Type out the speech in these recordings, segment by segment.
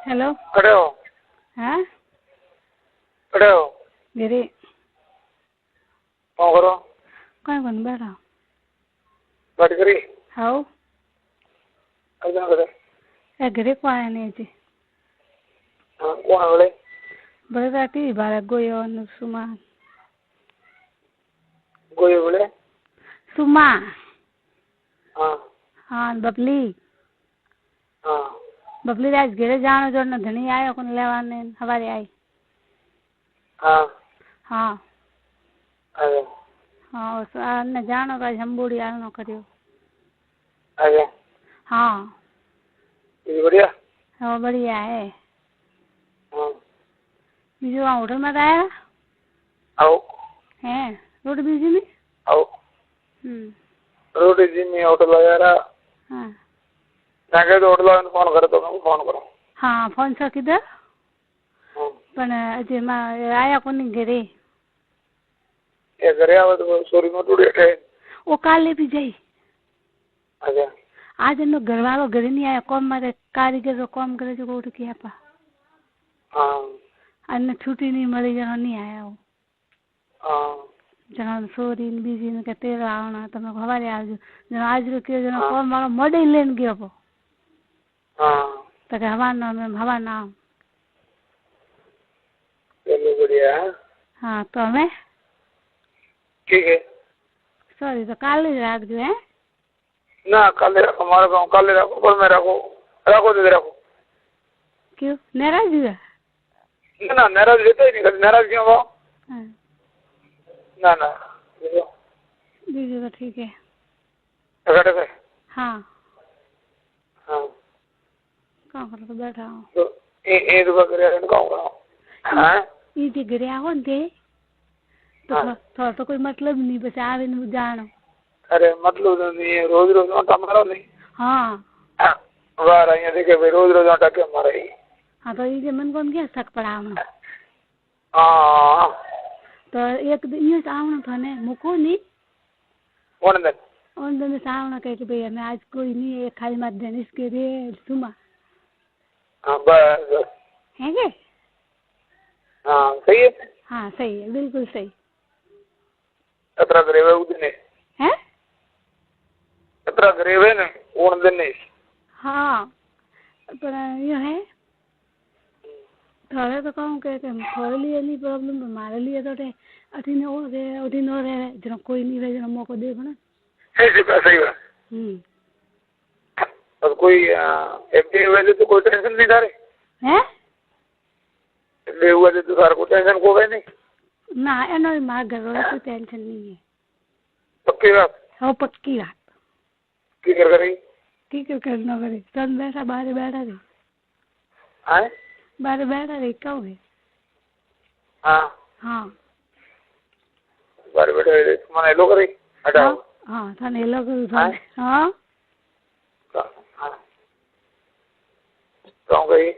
Hello खड़े हो? हाँ खड़े हो? घरे कौन करो? कौन कौन बैठा बैठ करी हाउ अजन करे ए घरे को आया नहीं जी हाँ कौन बोले बड़े राती बारह गोयो न सुमा गोये बोले सुमा हाँ हाँ बबली हाँ बबली राज घरे जानो जो न धनी आयो कोन लेवाने हवारे आई हाँ हाँ अरे हाँ उस न जानो का जम्बूड़ी आनो करियो अरे हाँ ये बढ़िया हाँ बढ़िया है हाँ बीजू वहाँ होटल में आया आओ हैं रोटी बीजी में आओ रोटी जी में होटल वगैरह हाँ जाके तो होटल वाले फोन करे तो मैं फोन करूँ हाँ फोन सो किधर हाँ पण अजय मां आया कोनी घरे ये घरे आवे तो सोरी में टूटे थे वो काले भी जाई अच्छा आज एनो घरवालो घरे नहीं आया कोम मारे कारीगर रो काम करे जो कोट किया पा हाँ अन्न छुट्टी नहीं मળી जनो नहीं आया वो हाँ जनो सोरी ने बीजी ने के तेरा आना तमे हवारे आवजो जनो आज रो के जनो कोम वालो मोडे लेन गयो पो हाँ तो के हवा ना चलो बढ़िया हाँ तो हमें ठीक है सॉरी तो काले राख जो है ना काले रखो हमारे गाँव काले रखो पर मैं रखो दे रखो क्यों नाराज हुआ ना नाराज रहते ही नहीं कभी नाराज क्यों हो हाँ ना ना बीजू तो ठीक है टका हाँ हाँ कहाँ करो तो बैठा हूँ तो ये दुकान करे ना कौन करो हाँ ये घरे आओ ने तो थोड़ा तो कोई मतलब नहीं बस आवे न जानो अरे मतलब नहीं है रोज रोज आटा मारो नहीं हाँ वाह रही है देखे भाई रोज रोज आटा क्यों मारे हाँ तो ये मन कौन क्या शक पड़ा हूँ हाँ तो एक दिन ये सावण था ने मुको नहीं कौन दिन उन दिन सावण कह के भैया मैं आज कोई नहीं है खाली मत देने इसके रे सुमा हाँ बस है के हाँ सही है हाँ सही है बिल्कुल सही कतरा गरीब है उतने है कतरा गरीब है ना उन दिन नहीं हाँ पर ये है थोड़े तो कहूँ के थोड़े लिए नहीं प्रॉब्लम तो हमारे लिए तो अठी नो रहे जनो कोई नहीं रहे जनो मौको दे ना सही बात और कोई एमपी हुए तो कोई टेंशन नहीं था रे हैं एमपी हुए तो सारा कोई टेंशन को गए नहीं ना एनो मार घर वाले कोई टेंशन नहीं है पक्की बात हो पक्की बात की कर रही की करना करे सन बैठा बाहर बैठा रे हैं बाहर बैठा रे कब है हाँ हाँ बारे बैठे मैंने लो करी हटाओ हाँ थाने लोग हाँ कौन गई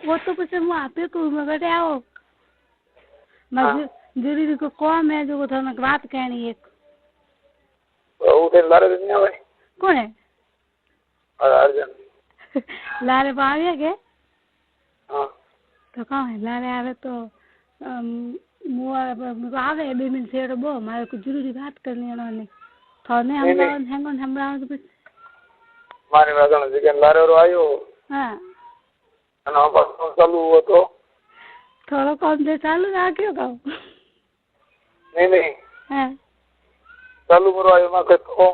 वो तो कुछ मैं आपे को मगर आओ मैं जरूरी को कौन है जो थाने बात कहनी है उठे लारे दिन आवे कौन है अर्जन लारे पावे के हाँ तो कौन है लारे आवे तो मुआ आवे 2 मिनट से बो मारे को जरूरी बात करनी है उन्होंने थाने हम हम कुछ मारे वाला जगह लारे और आयो हाँ ना बस चालू हुआ तो थोड़ा कौन से चालू राख्यो का नहीं हाँ चालू मरो आयो ना कहतो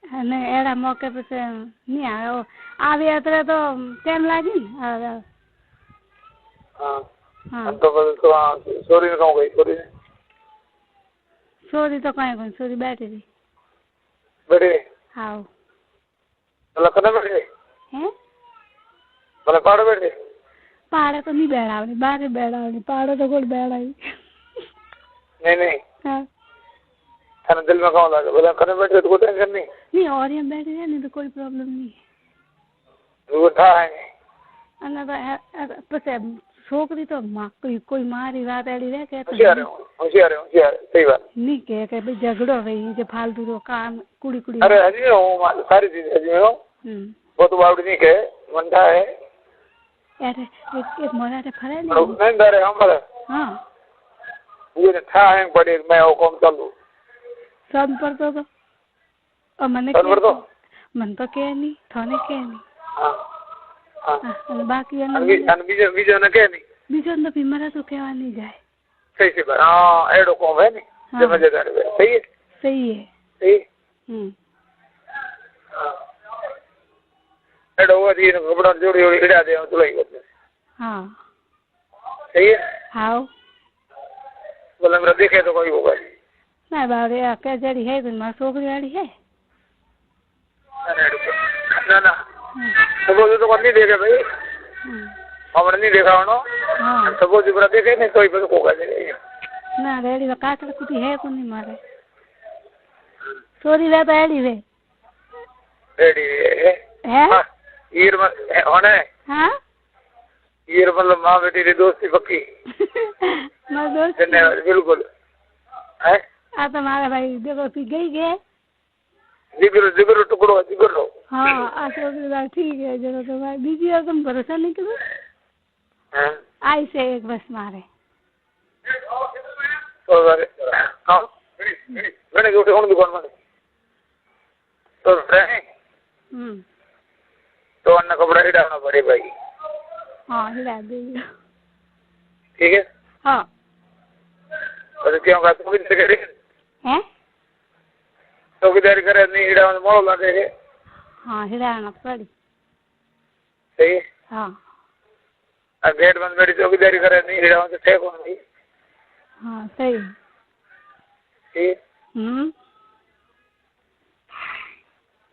नहीं एड़ा मौके पे से नहीं आयो आवे अतरे तो टाइम लागी हाँ हाँ तो बस तो सॉरी ने कहूँ गई सोरी तो कहीं सोरी बैठी थी बैठे हाँ मतलब कने बैठे हैं मतलब पहाड़ बैठे पहाड़ तो नहीं बैठा बाहर बैठा पहाड़ तो कोई बैठा ही नहीं हाँ थाने दिल में कौन लगा बोला कने बैठे तो कोई टेंशन नहीं और यहाँ बैठे हैं नहीं तो कोई प्रॉब्लम नहीं वो था है अन्ना तो पसे छोकरी तो कोई मारी बात एड़ी रहे के होशियार सही बात नहीं के भाई झगड़ो रही जो फालतू तो काम कुड़ी अरे हजी में हूँ सारी चीज हजी में हूँ वो तो बावड़ी नहीं के મંડા હે यार एक मोराटे फरे और नहीं डरे हमारे हाँ ये था है बड़े मैं वो कौन चालू सब पर तो और मने सब पर तो मन तो के नहीं थाने के नहीं हाँ हाँ અને બાકી બીજો ને કે નહીં બીજો તો બીમારા તો કહેવા નહીં જાય सही से बात हाँ एडो कौन है नहीं हाँ। मजेदार है सही है सही है सही हाँ एडो वो दी कपड़ा जोड़ी जोड़ी इड़ा दे तो लगी होते हाँ सही है हाँ बोले मेरा देखे तो कोई होगा ना बावरे क्या जड़ी है तो मार छोकरी वाली है ना ना सपोज तो नहीं देखे भाई हमने नहीं देखा उन्हों हाँ सपोज पूरा देखे नहीं कोई बस होगा नहीं ना रेडी में काटल कुटी है को नहीं मारे चोरी वे तो एडी वे रेडी है ईर होने हाँ ईर मतलब माँ बेटी की दोस्ती पक्की मार दोस्त धन्यवाद बिल्कुल है आ तो मारे भाई देखो पी गई गे जिगर जिगर टुकड़ो जिगर लो हाँ आ छोकरी बात ठीक है जरा तो भाई बीजी और तुम भरोसा नहीं करो हाँ आई से एक बस मारे तो हाँ मैंने जो उठे दुकान में तो रहे तो अन्ना कपड़ा ही डालना पड़े भाई हाँ हिला देगी ठीक है हाँ तो क्यों का तुम भी करे हैं चौकीदारी करे नहीं हिड़ा में मोड़ लगे है हाँ हिलाना पड़ी सही है हाँ अब गेट बंद बैठी चौकीदारी करे नहीं हिड़ा में तो ठेक होना नहीं हाँ सही ठीक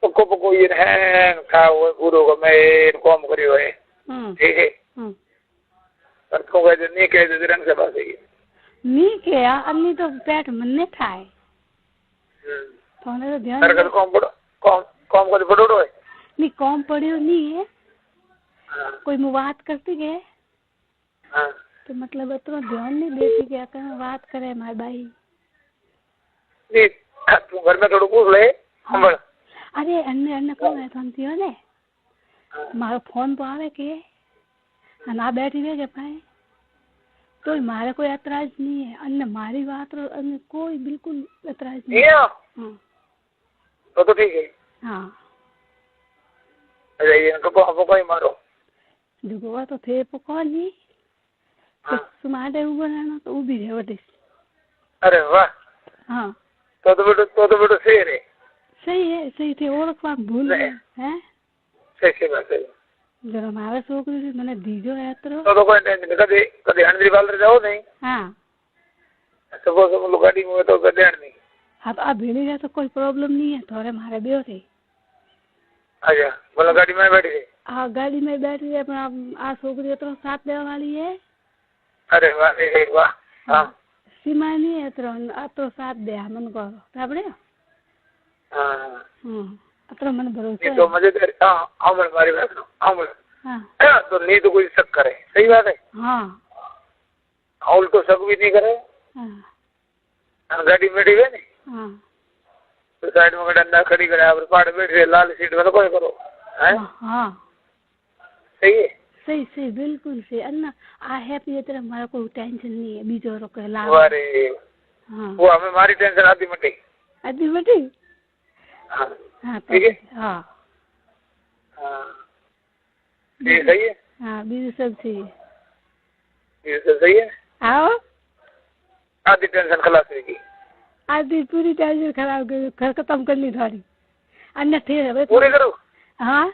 पक्को पक्को ये है खाओ पूरो को मैं कॉम करियो है ठीक है पर तो कहे नहीं कहे तो रंग से बात है नहीं किया अन्नी तो पेट मन्ने खाए तो ध्यान सरकार कॉम को पड़ो है नहीं कॉम पड़ियो नहीं है कोई मैं बात करती गए तो मतलब इतना ध्यान नहीं देती कि अगर बात करे हमारे भाई नहीं तू घर में थोड़ा पूछ ले हम अरे अन्य अन्य कौन है तुम थियो ने मारो फोन तो आवे के ना बैठी रहे के पाए तो मारे कोई एतराज नहीं है अन्य मारी बात रो अन्य कोई बिल्कुल एतराज नहीं है तो ठीक है हाँ अरे ये को कोई मारो जुगवा तो थे पको नहीं तो सुमारे ऊपर ना तो उभी है वटे अरे वाह हाँ तो बेटो सही है सही थे और बात भूल गए हैं सही बात है जरा मारे छोकरी से मैंने दीजो है तो कोई टेंशन नहीं कदे कदे हंड्री बाल जाओ नहीं हाँ सपोज हम लोग गाड़ी में तो कदे नहीं हाँ तो आप भेड़ी जाए तो कोई प्रॉब्लम नहीं है थोड़े मारे बेहो थे अच्छा बोलो गाड़ी में बैठी है हाँ गाड़ी में बैठी है पर आ छोकरी तो साथ देने वाली है अरे वाह हाँ सीमा नहीं है तो साथ दे मन को आपने हाँ अतरो मन भरोसा तो मजेदार हाँ आमल मारी बात आमल हाँ तो नहीं तो कोई शक करे सही बात है हाँ आउल तो शक भी नहीं करे हाँ गाड़ी में बैठी है नहीं हाँ तो साइड में डंडा खड़ी करे आप पहाड़ बैठ रहे लाल सीट में तो कोई करो हैं हाँ सही है सही बिल्कुल सही अन्ना आ हैप्पी है तेरा हमारा कोई टेंशन नहीं है बीजो रो के ला अरे हाँ वो हमें हमारी टेंशन आती मटी आदि बेटी हाँ हाँ ठीक है हाँ हाँ ये सही है हाँ बीजो सब सही है ये सब सही है आओ आधी टेंशन खलास रहेगी आधी पूरी टेंशन खराब कर घर खत्म करनी थोड़ी अन्य थे पूरी करो हाँ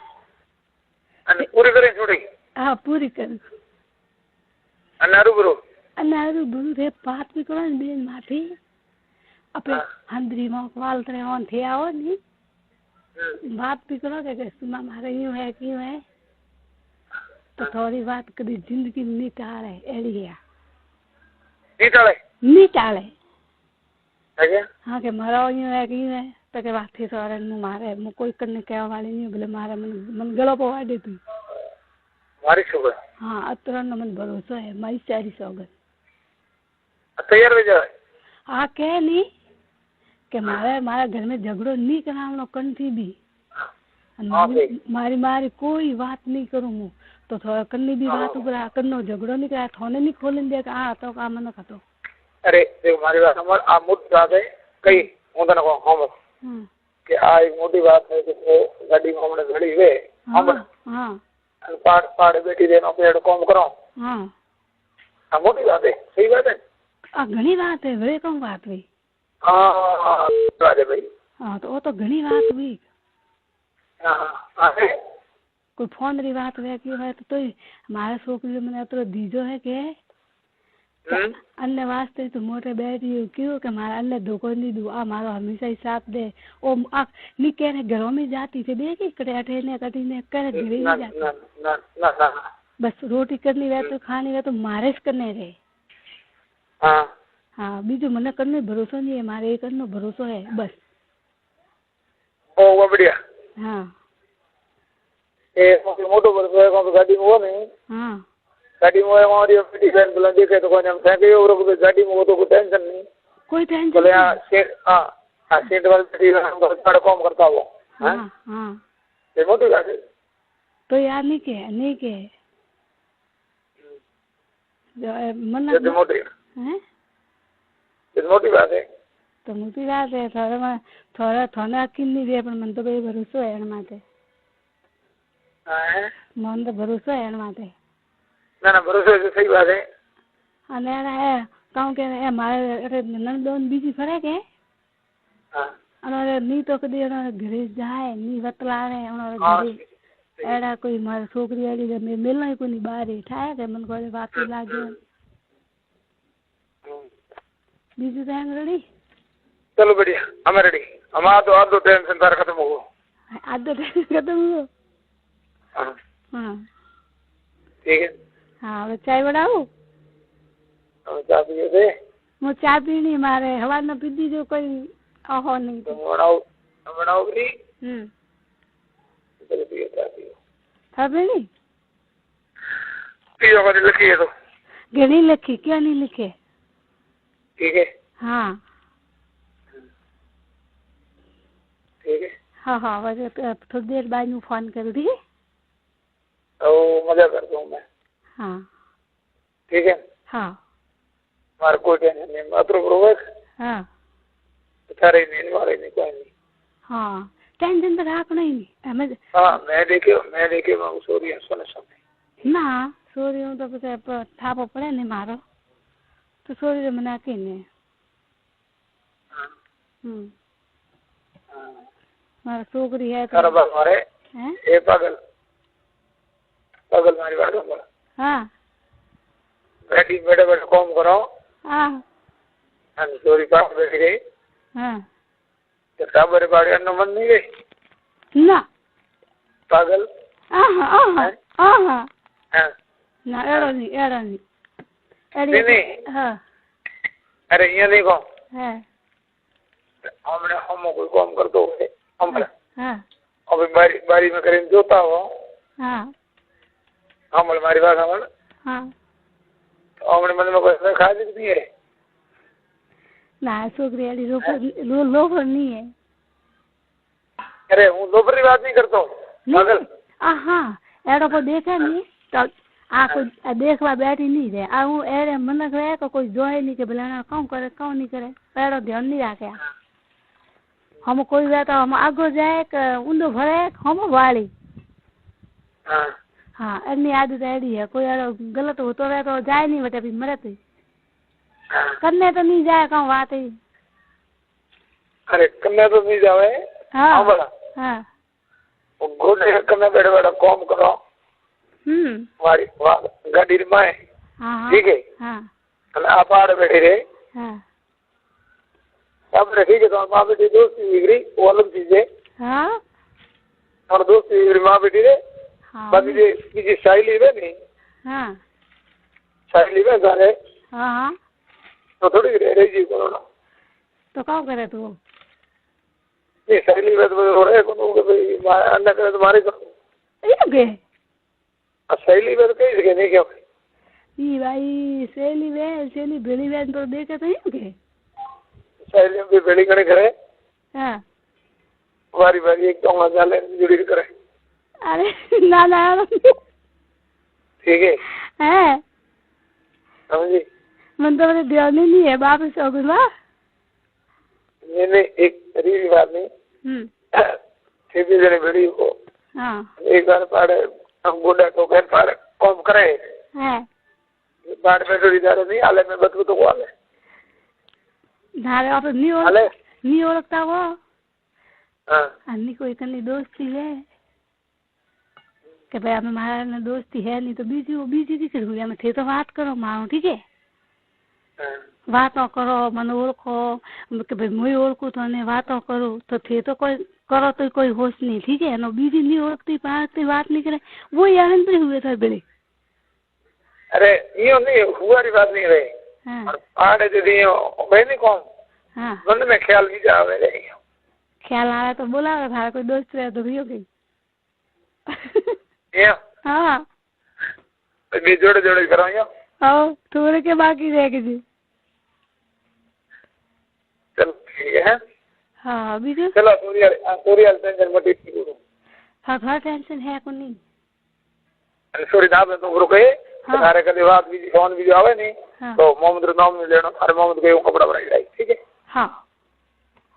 पूरी करें छोड़ी हाँ पूरी कर अनारू बरो अनारू बरो थे बात भी करो बेन माथी अपने हंद्री में वाल तरह ऑन थे आओ नहीं बात भी करो कि सुमा मारे यूं है क्यों है तो थोड़ी बात कभी जिंदगी नहीं टाले एड़ी है नहीं टाले अच्छा हाँ के मारा यूं है क्यों है तो के बात थी सारे मु मारे मु कोई करने क्या वाली नहीं बोले मारे मन गलो पवा दे तू मारी शुगर हाँ अतरा न मन भरोसा है मारी सारी सौगन तैयार हो जाए हाँ कह नहीं कि मारे घर में झगड़ो नहीं करावनो कंठी भी मारी मारी कोई बात नहीं करूँ हूँ तो थोड़ा कन्नी भी बात करा कन्नो झगड़ो नहीं करा थोने नहीं खोलन दे आ तो का मन खतो अरे देखो मारी बात हमर आ मोटी बात है कई हूं तने को हम कि आ एक मोटी बात है कि गाड़ी में हमने घड़ी वे हम हां पाड़ बैठी देनो पेड़ काम करो हां आ मोटी बात है सही बात है आ घणी बात है वे कौन बात हुई हां बात है भाई हां तो वो तो घणी बात हुई हां कोई फोन री बात वे की है तो हमारा छोकरी मैंने तो दीजो है के अन्य वास्ते तो मोटे बैठी क्यों कि हमारा अन्य धोखो नहीं दू आ मारो हमेशा ही साथ दे ओ नी कह घरों में जाती थे देखी कटे अठे ने कटी ने करे घरे नहीं जाती ना ना ना ना बस रोटी करनी वे तो खानी वे तो मारे ज करने रे हां हां बीजो मने करने भरोसा नहीं है मारे करनो भरोसा है बस ओ वो बढ़िया हां ए मोटो भरोसा है को गाड़ी में हो नहीं हां गाड़ी में हमारी बेटी बहन बुला देखे तो कोने हम फेंके और को गाड़ी में वो तो कोई टेंशन नहीं कोई टेंशन बोले हां सीट हां सीट वाली बेटी हम बड़ा काम करता हो हां हां ये मोटी बात है तो यार नहीं के जो मन ये मोटी हैं ये मोटी बात है तो मोटी बात है थोड़ा थोड़ा अकिल नहीं रे पण मन तो भाई भरोसा है एन माटे हां मन तो भरोसा है एन माटे ना ना भरोसा है सही बात है अने है कहूं के ए मारे अरे नंदोन बीजी फरे के हां अरे नी तो कदी घरे जाए नी वतलावे घरे एड़ा कोई मार छोकरी आली में मिलना कोनी बाहर ठाए के मन को बात लागे बीजू टाइम रेडी चलो बढ़िया हम रेडी हमारा तो आधो टेंशन तार खत्म हो आधो टेंशन खत्म हो हां हां ठीक है हाँ चाय बनाऊ चाय पिए थे मु चाय पीनी मारे हवा न पीती जो कोई ओहो नहीं तो बनाओ भी चलो पिए चाय पियो था पीनी पियो कर लिखी है तो गणी लिखी क्या नहीं लिखे ठीक है हाँ ठीक है हाँ हाँ वजह थोड़ी देर बाद में फोन करूँ ठीक है ओ मजा करता हूँ मैं हाँ ठीक है हाँ मारे कोई टेंशन नहीं मात्र बरोबर हाँ सारे नहीं मारे नहीं कोई नहीं हाँ टेंशन तो रखना ही नहीं हमें हाँ मैं देखे मैं सोरी सोने समय ना सोरी हूँ तो पता थापो पड़े नहीं मारो तो सोरी तो मना के नहीं मारा छोकरी है तो मारे ए पागल मारी बात बोला हाँ बैठी बैठे काम करो हाँ चोरी पास बैठ गई हाँ तो साबर बाड़ी अन्नो मन नहीं गई ना पागल ना एड़ो नहीं नहीं हाँ अरे ये नहीं कहो है हमने हम कोई काम कर दो हम हाँ अभी बारी में करें जोता हो हाँ हम हमारी बात हम हाँ हमने मन में कोई खा सकती है ना छोकरी वाली लोफर नहीं है अरे हूँ लोफर बात नहीं करता हूँ पागल हाँ एड़ो को देखे नहीं तो आ कोई देखवा बैठी नहीं रहे आ हूँ एड़े मन रहे तो कोई जोए नहीं के भला कौन करे कौन नहीं करे एड़ो ध्यान नहीं रखे हम कोई वे तो हम आगो जाए ऊंधो भरे हम वाली हाँ एनी आदत एड़ी है कोई गलत होतो रहे तो जाए नहीं बेटे भी मरे तो करने तो नहीं जाए कहूँ बात ही अरे करने तो नहीं जावे हाँ बोला हाँ घोड़े करने बैठे बैठा काम करो हमारी गाड़ी में ठीक है हाँ आप आड़ बैठे रहे हाँ अब ठीक है तो माँ बेटी दोस्ती बिगड़ी वो अलग चीज है हाँ और दोस्ती बिगड़ी माँ बेटी रे बाकी जो शायली है नहीं हाँ शायली में गाने हाँ हाँ तो थोड़ी रही जी करो ना तो क्या करे तू नहीं शायली में तो रो रहे कौन भाई अन्ना करे तो मारे करो ये के शैली में तो कहीं सके नहीं क्या ई भाई शैली बेली बहन तो देखे तो ये के शैली में बेली करे घरे हाँ बारी बारी एक तो जाले जुड़ी करे। अरे ना ना ठीक है समझी। मन तो मेरे ध्यान नहीं है बाप से हो गया। मैंने एक रील बात नहीं ठीक जने वीडियो को हाँ एक बार पाड़े हम गुंडा को कर पाड़े कॉम करे है बाढ़ में जोड़ी दारे नहीं आले में बतू तो वाले धारे आप नहीं ओळखता वो हाँ अन्नी कोई कनी दोस्ती है कि भाई हमें हमारा ना दोस्ती है नहीं तो बीजी की हुई हमें थे तो बात करो मारो ठीक है वातो करो मन ओळखो कि भाई मैं ओळखू तो ने वातो करो तो थे तो कोई करो तो कोई होश नहीं ठीक है नो बीजी नहीं ओळखती पाती बात नहीं करे वो यार पे हुए थे बेले। अरे यो नहीं हुआ री बात नहीं रही आड़े जो दियो भाई नहीं कौन हाँ मन में ख्याल नहीं जावे रे ख्याल आ रहा तो बोला था कोई दोस्त रहे तो भी हो गई या हाँ बे जोड़े जोड़े कराओ यो आओ थोड़े के बाकी रह गए जी चल ठीक है हाँ बीजू चलो सूर्य टेंशन मत करो हाँ थोड़ा टेंशन है को नहीं अरे सूर्य नाम तो रुके तारे कदे बात भी फोन भी आवे नहीं तो मोहम्मद रो नाम नहीं लेना अरे मोहम्मद के कपड़ा बनाई जाए ठीक है हाँ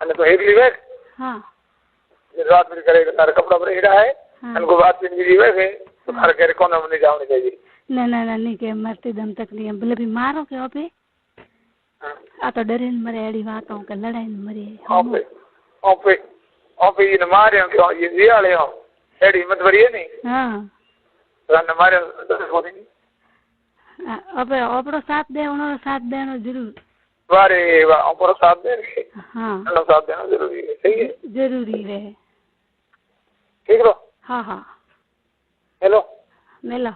अने तो एक लिवेक हाँ रात में करेगा तारे कपड़ा बनाई रहा है उनको बात भी नहीं लिवे तो तारे करे कौन में जाने चाहिए ना ना ना नहीं के मरते दम तक नहीं भले भी मारो के ओपे आ तो डरे न मरे एड़ी बातों के लड़ाई न मरे ओपे ये मारे क्यों ये जियाले हो एड़ी मत भरिए नहीं हाँ तो मारे तो होती नहीं ओपे ओपरो साथ दे उनो साथ देनो जरूर वारे वाह ओपरो साथ दे हाँ उनो साथ देना जरूरी है सही है जरूरी है ठीक लो हाँ हाँ हेलो मिलो